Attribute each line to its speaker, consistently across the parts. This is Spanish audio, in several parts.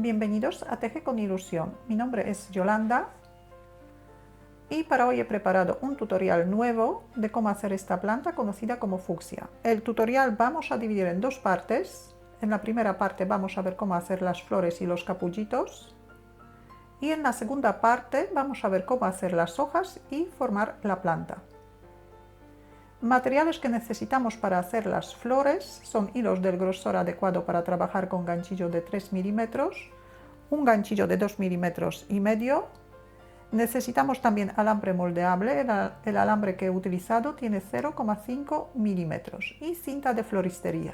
Speaker 1: Bienvenidos a Teje con Ilusión. Mi nombre es Yolanda y para hoy he preparado un tutorial nuevo de cómo hacer esta planta conocida como fucsia. El tutorial vamos a dividir en dos partes. En la primera parte vamos a ver cómo hacer las flores y los capullitos y en la segunda parte vamos a ver cómo hacer las hojas y formar la planta. Materiales que necesitamos para hacer las flores son hilos del grosor adecuado para trabajar con ganchillo de 3 milímetros, un ganchillo de 2 milímetros y medio. Necesitamos también alambre moldeable, el alambre que he utilizado tiene 0,5 milímetros y cinta de floristería.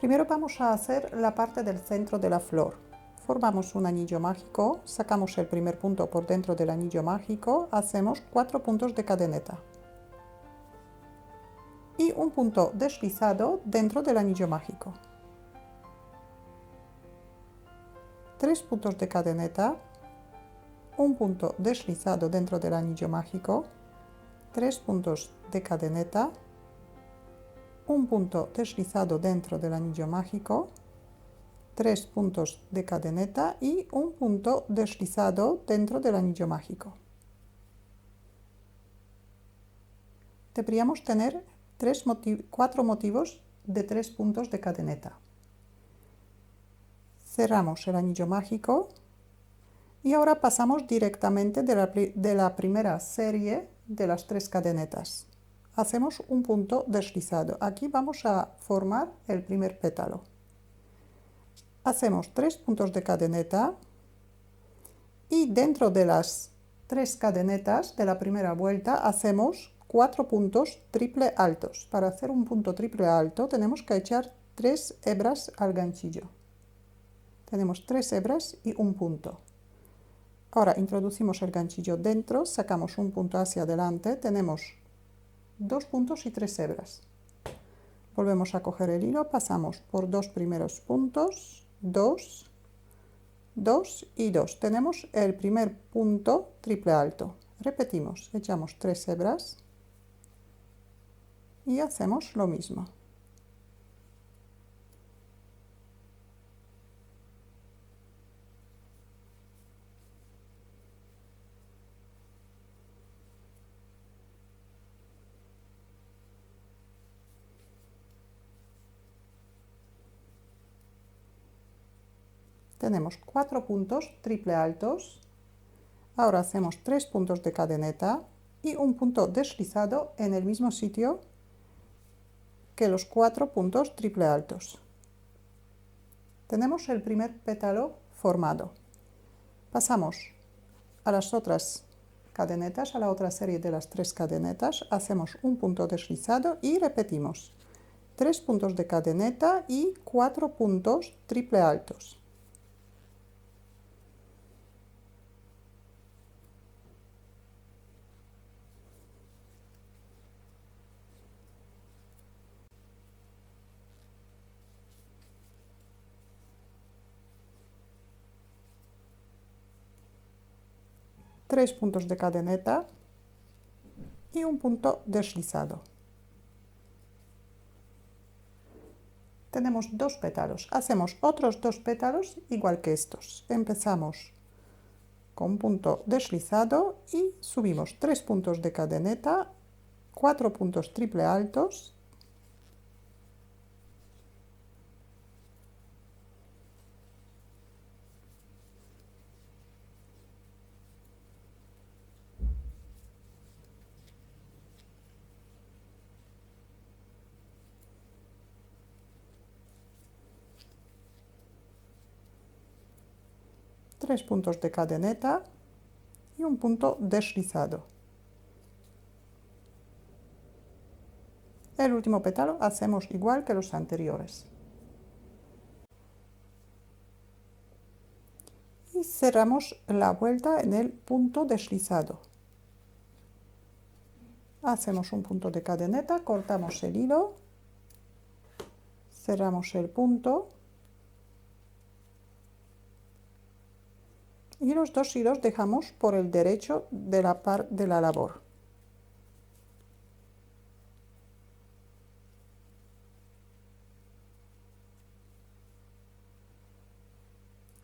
Speaker 1: Primero vamos a hacer la parte del centro de la flor. Formamos un anillo mágico, sacamos el primer punto por dentro del anillo mágico, hacemos 4 puntos de cadeneta y un punto deslizado dentro del anillo mágico. 3 puntos de cadeneta, un punto deslizado dentro del anillo mágico, 3 puntos de cadeneta, un punto deslizado dentro del anillo mágico, 3 puntos de cadeneta y un punto deslizado dentro del anillo mágico. Deberíamos tener 4 motivos de 3 puntos de cadeneta. Cerramos el anillo mágico y ahora pasamos directamente de la primera serie de las 3 cadenetas. Hacemos un punto deslizado. Aquí vamos a formar el primer pétalo. Hacemos 3 puntos de cadeneta y dentro de las 3 cadenetas de la primera vuelta hacemos 4 puntos triple altos. Para hacer un punto triple alto tenemos que echar 3 hebras al ganchillo. Tenemos 3 hebras y un punto. Ahora introducimos el ganchillo dentro, sacamos un punto hacia adelante, tenemos 2 puntos y 3 hebras. Volvemos a coger el hilo, pasamos por 2 primeros puntos, 2, 2 y 2. Tenemos el primer punto triple alto. Repetimos, echamos 3 hebras y hacemos lo mismo. Tenemos 4 puntos triple altos. Ahora hacemos 3 puntos de cadeneta y un punto deslizado en el mismo sitio que los 4 puntos triple altos. Tenemos el primer pétalo formado. Pasamos a las otras cadenetas, a la otra serie de las 3 cadenetas, hacemos un punto deslizado y repetimos 3 puntos de cadeneta y 4 puntos triple altos. Tres puntos de cadeneta y un punto deslizado. Tenemos 2 pétalos. Hacemos otros 2 pétalos igual que estos. Empezamos con un punto deslizado y subimos 3 puntos de cadeneta, 4 puntos triple altos, tres puntos de cadeneta y un punto deslizado. El último pétalo hacemos igual que los anteriores. Y cerramos la vuelta en el punto deslizado. Hacemos un punto de cadeneta, cortamos el hilo, cerramos el punto y los 2 hilos dejamos por el derecho de la par de la labor.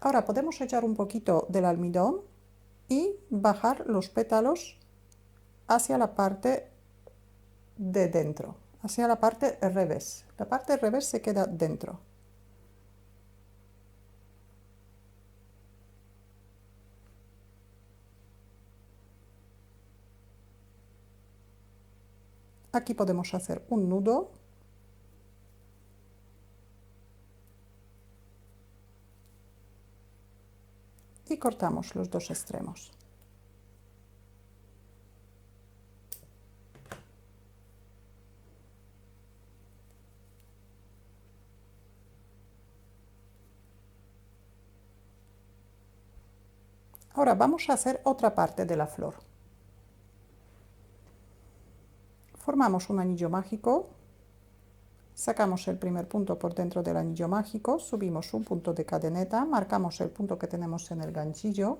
Speaker 1: Ahora podemos echar un poquito del almidón y bajar los pétalos hacia la parte de dentro, hacia la parte revés. La parte revés se queda dentro. Aquí podemos hacer un nudo y cortamos los dos extremos. Ahora vamos a hacer otra parte de la flor. Formamos un anillo mágico, sacamos el primer punto por dentro del anillo mágico, subimos un punto de cadeneta, marcamos el punto que tenemos en el ganchillo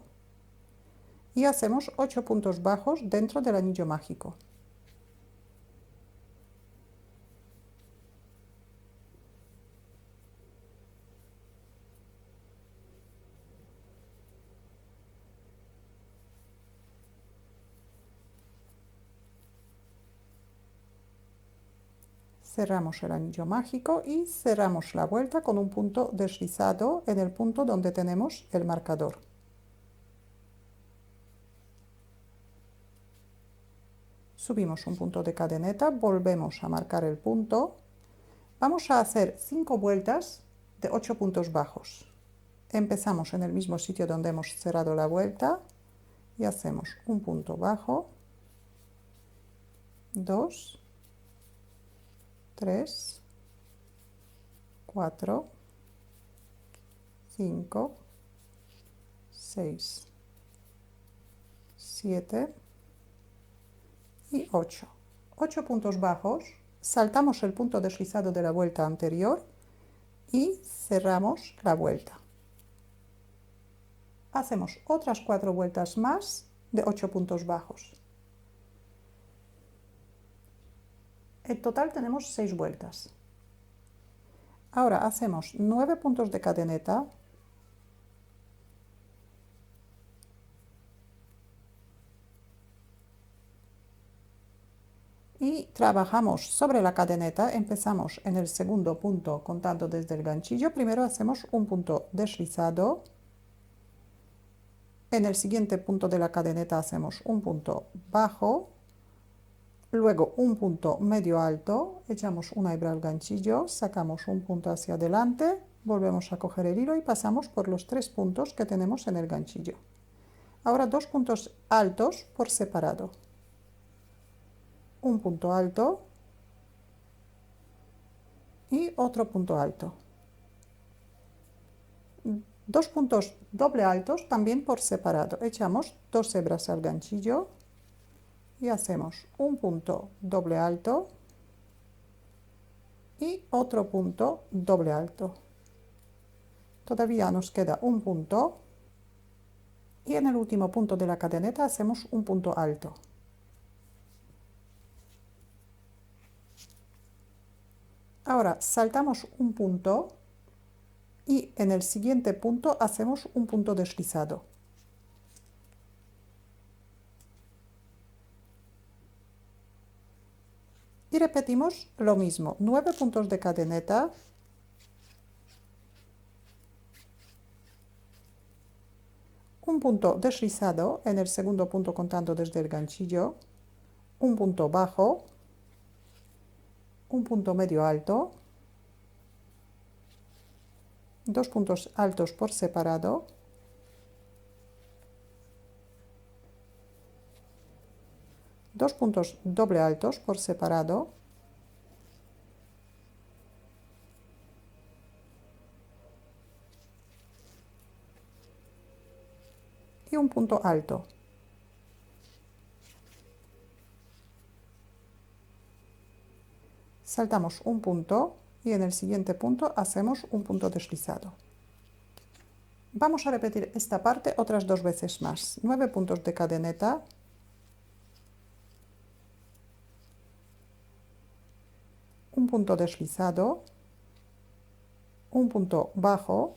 Speaker 1: y hacemos 8 puntos bajos dentro del anillo mágico. Cerramos el anillo mágico y cerramos la vuelta con un punto deslizado en el punto donde tenemos el marcador. Subimos un punto de cadeneta, volvemos a marcar el punto. Vamos a hacer 5 vueltas de 8 puntos bajos. Empezamos en el mismo sitio donde hemos cerrado la vuelta y hacemos un punto bajo, 2, 3, 4, 5, 6, 7 y 8. 8 puntos bajos, saltamos el punto deslizado de la vuelta anterior y cerramos la vuelta. Hacemos otras 4 vueltas más de 8 puntos bajos. En total tenemos 6 vueltas. Ahora hacemos 9 puntos de cadeneta, y trabajamos sobre la cadeneta. Empezamos en el segundo punto contando desde el ganchillo. Primero hacemos un punto deslizado, en el siguiente punto de la cadeneta hacemos un punto bajo, luego un punto medio alto, echamos una hebra al ganchillo, sacamos un punto hacia adelante, volvemos a coger el hilo y pasamos por los 3 puntos que tenemos en el ganchillo. Ahora 2 puntos altos por separado, un punto alto y otro punto alto. 2 puntos doble altos también por separado. Echamos 2 hebras al ganchillo y hacemos un punto doble alto y otro punto doble alto. Todavía nos queda un punto y en el último punto de la cadeneta hacemos un punto alto. Ahora saltamos un punto y en el siguiente punto hacemos un punto deslizado. Y repetimos lo mismo, 9 puntos de cadeneta, un punto deslizado en el segundo punto contando desde el ganchillo, un punto bajo, un punto medio alto, 2 puntos altos por separado, dos puntos doble altos por separado, y un punto alto. Saltamos un punto y en el siguiente punto hacemos un punto deslizado. Vamos a repetir esta parte otras 2 veces más. 9 puntos de cadeneta, un punto deslizado, un punto bajo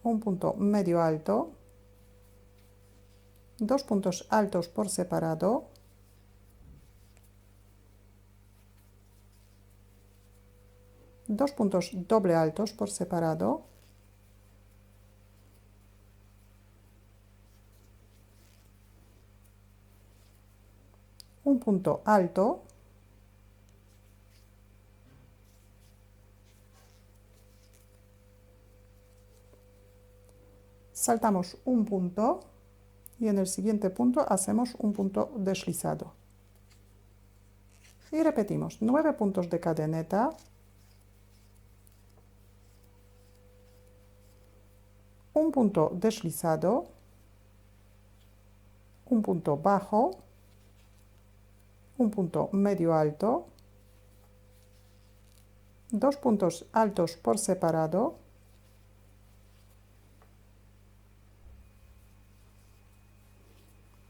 Speaker 1: un punto medio alto, 2 puntos altos por separado, dos puntos doble altos por separado, un punto alto, saltamos un punto y en el siguiente punto hacemos un punto deslizado. Y repetimos 9 puntos de cadeneta, un punto deslizado, un punto bajo, un punto medio alto, dos puntos altos por separado,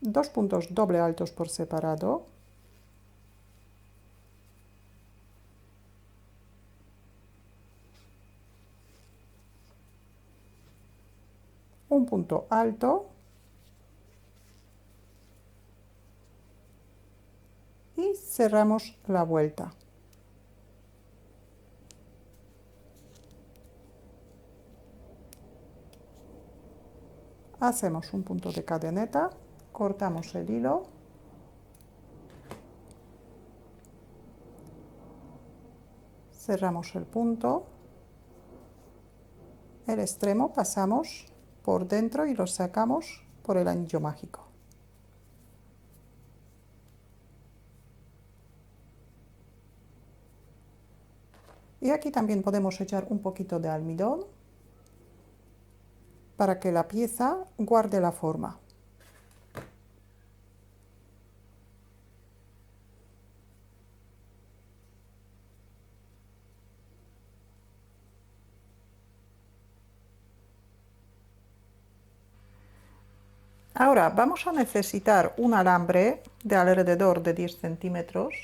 Speaker 1: dos puntos doble altos por separado, un punto alto y cerramos la vuelta. Hacemos un punto de cadeneta, cortamos el hilo, cerramos el punto, el extremo pasamos por dentro y lo sacamos por el anillo mágico. Y aquí también podemos echar un poquito de almidón para que la pieza guarde la forma. Ahora vamos a necesitar un alambre de alrededor de 10 centímetros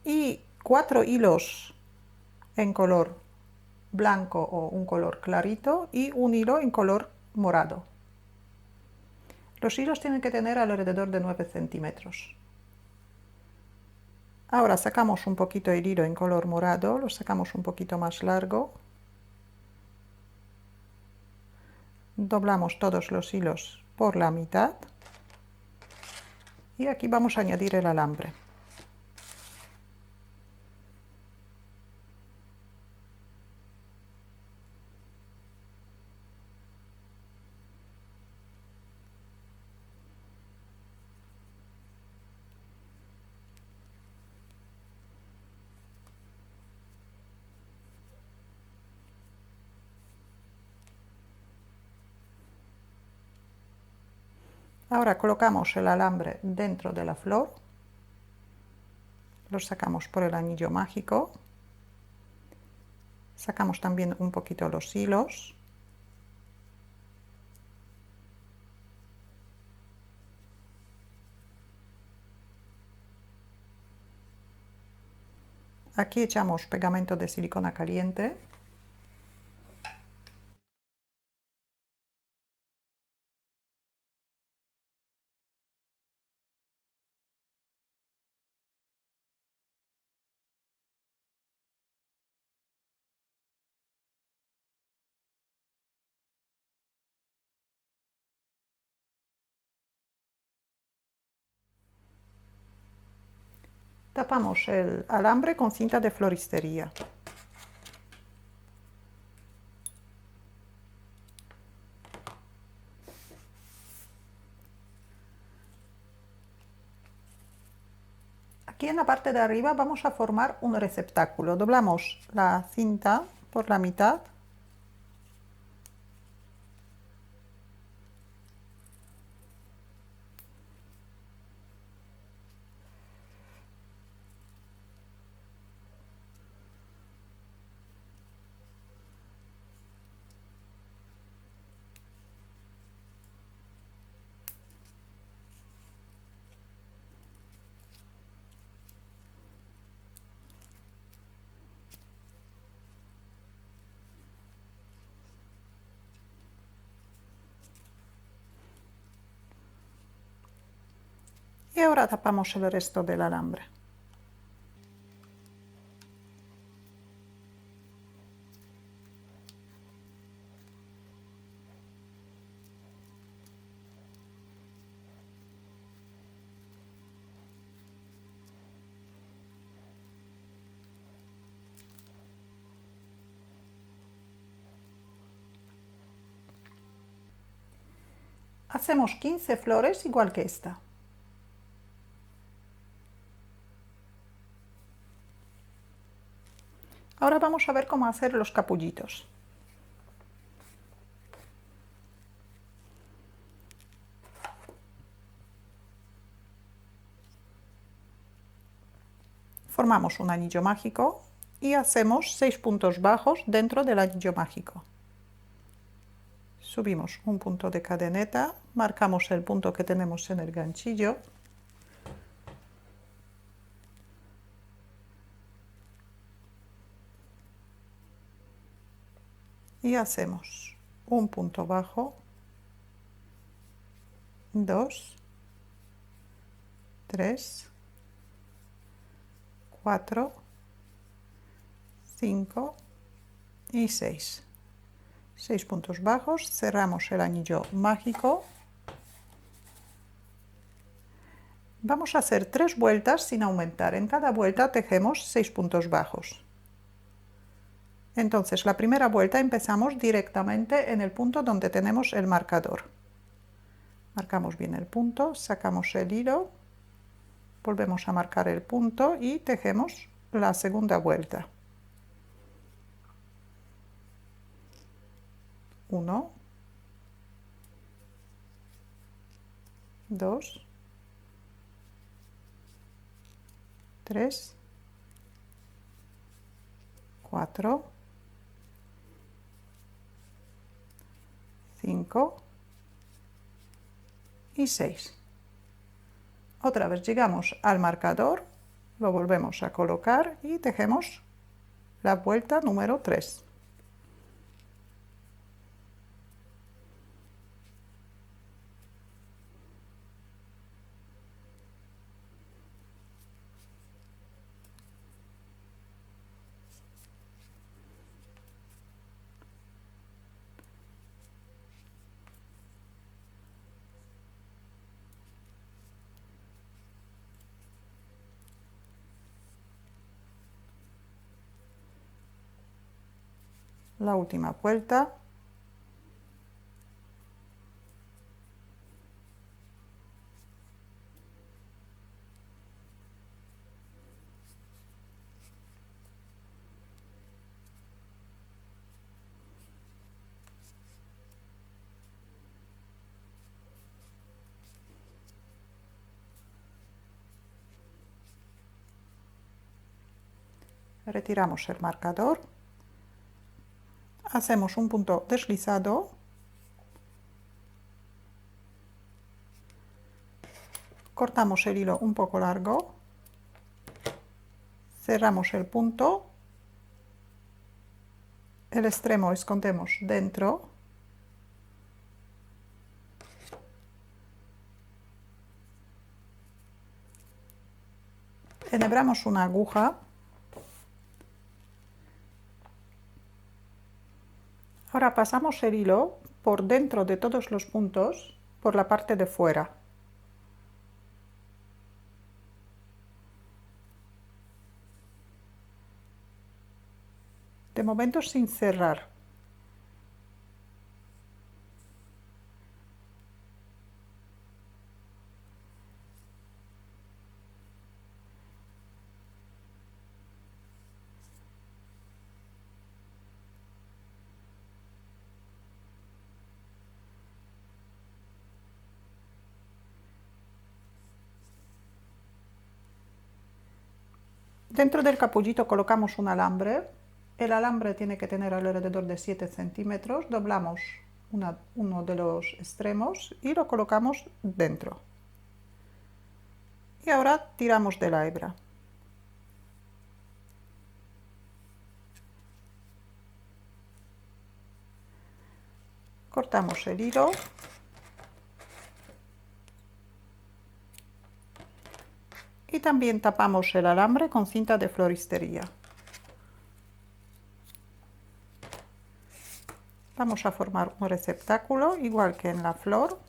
Speaker 1: y 4 hilos en color blanco o un color clarito y un hilo en color morado. Los hilos tienen que tener alrededor de 9 centímetros. Ahora sacamos un poquito el hilo en color morado, lo sacamos un poquito más largo. Doblamos todos los hilos por la mitad y aquí vamos a añadir el alambre. Ahora colocamos el alambre dentro de la flor, lo sacamos por el anillo mágico, sacamos también un poquito los hilos, aquí echamos pegamento de silicona caliente. Tapamos el alambre con cinta de floristería. Aquí en la parte de arriba vamos a formar un receptáculo. Doblamos la cinta por la mitad. ahora tapamos el resto del alambre. Hacemos 15 flores igual que esta. Ahora vamos a ver cómo hacer los capullitos. Formamos un anillo mágico y hacemos 6 puntos bajos dentro del anillo mágico. Subimos un punto de cadeneta, marcamos el punto que tenemos en el ganchillo y hacemos un punto bajo, 2, 3, 4, 5 y 6. 6 puntos bajos, cerramos el anillo mágico. Vamos a hacer 3 vueltas sin aumentar. En cada vuelta tejemos 6 puntos bajos. Entonces, la primera vuelta empezamos directamente en el punto donde tenemos el marcador. Marcamos bien el punto, sacamos el hilo, volvemos a marcar el punto y tejemos la segunda vuelta. 1, 2, 3, 4, 5 y 6. Otra vez llegamos al marcador, lo volvemos a colocar y tejemos la vuelta número 3. La última vuelta. Retiramos el marcador. Hacemos un punto deslizado, cortamos el hilo un poco largo, cerramos el punto, el extremo escondemos dentro, enhebramos una aguja. Ahora pasamos el hilo por dentro de todos los puntos, por la parte de fuera. De momento sin cerrar. Dentro del capullito colocamos un alambre. El alambre tiene que tener alrededor de 7 centímetros. Doblamos uno de los extremos y lo colocamos dentro. Y ahora tiramos de la hebra. Cortamos el hilo. Y también tapamos el alambre con cinta de floristería. Vamos a formar un receptáculo igual que en la flor.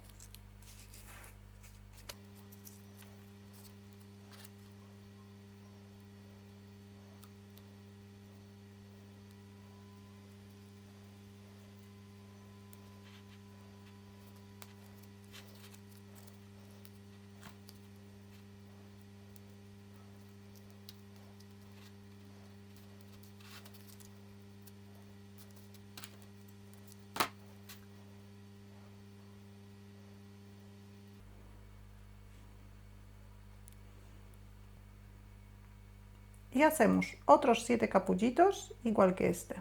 Speaker 1: Y hacemos otros 7 capullitos igual que este.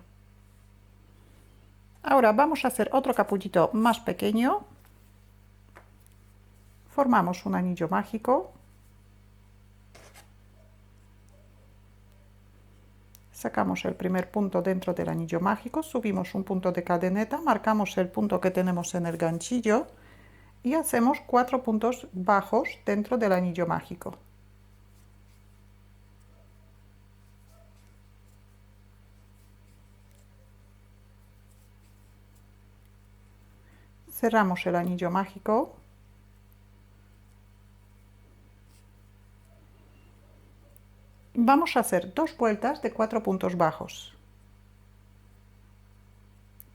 Speaker 1: Ahora vamos a hacer otro capullito más pequeño. Formamos un anillo mágico. Sacamos el primer punto dentro del anillo mágico, subimos un punto de cadeneta, marcamos el punto que tenemos en el ganchillo y hacemos 4 puntos bajos dentro del anillo mágico. Cerramos el anillo mágico. Vamos a hacer 2 vueltas de 4 puntos bajos.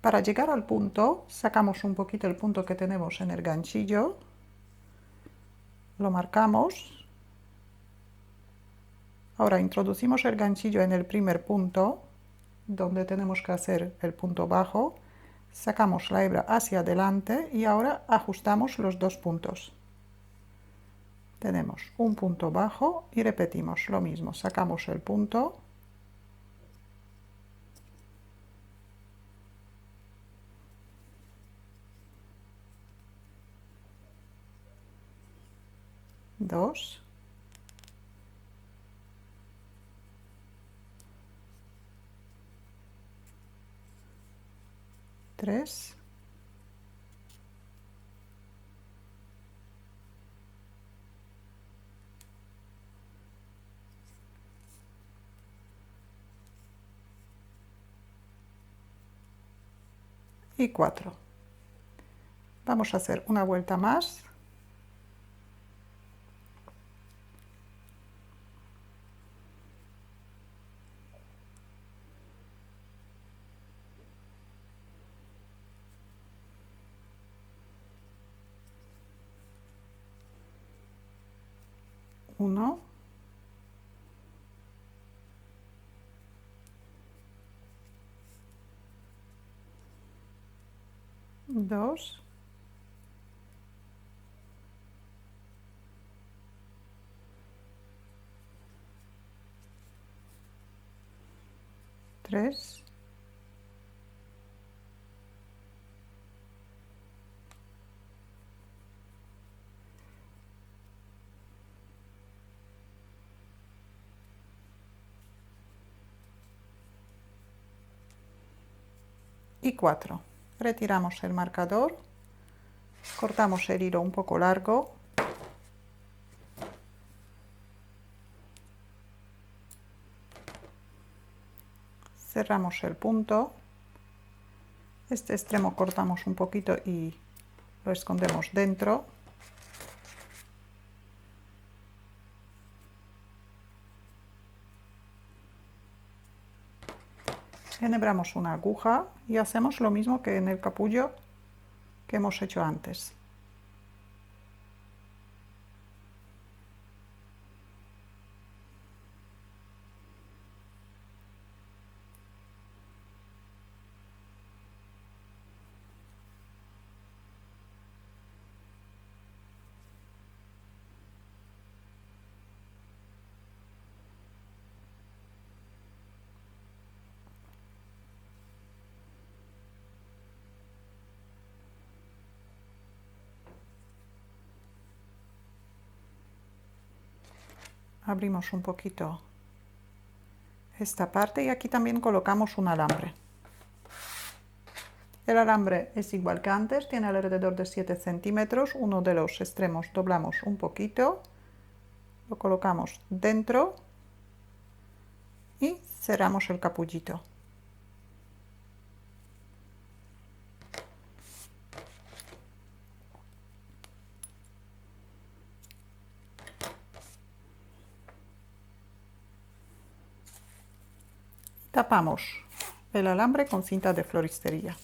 Speaker 1: Para llegar al punto, sacamos un poquito el punto que tenemos en el ganchillo, lo marcamos. Ahora introducimos el ganchillo en el primer punto, donde tenemos que hacer el punto bajo, sacamos la hebra hacia adelante y ahora ajustamos los 2 puntos. Tenemos un punto bajo y repetimos lo mismo, sacamos el punto, dos, tres, y 4. Vamos a hacer una vuelta más. Uno, dos, tres, y 4. Retiramos el marcador, cortamos el hilo un poco largo, cerramos el punto, este extremo cortamos un poquito y lo escondemos dentro, enhebramos una aguja y hacemos lo mismo que en el capullo que hemos hecho antes. Abrimos un poquito esta parte y aquí también colocamos un alambre. El alambre es igual que antes, tiene alrededor de 7 centímetros, uno de los extremos doblamos un poquito Lo colocamos dentro y cerramos el capullito. Tapamos el alambre con cinta de floristería.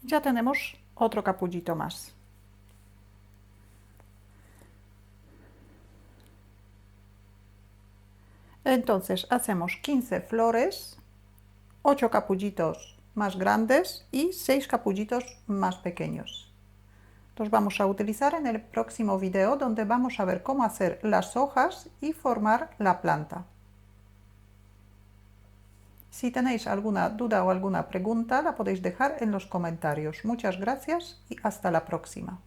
Speaker 1: Ya tenemos otro capullito más. Entonces hacemos 15 flores, 8 capullitos más grandes y 6 capullitos más pequeños. Los vamos a utilizar en el próximo video, donde vamos a ver cómo hacer las hojas y formar la planta. Si tenéis alguna duda o alguna pregunta, la podéis dejar en los comentarios. Muchas gracias y hasta la próxima.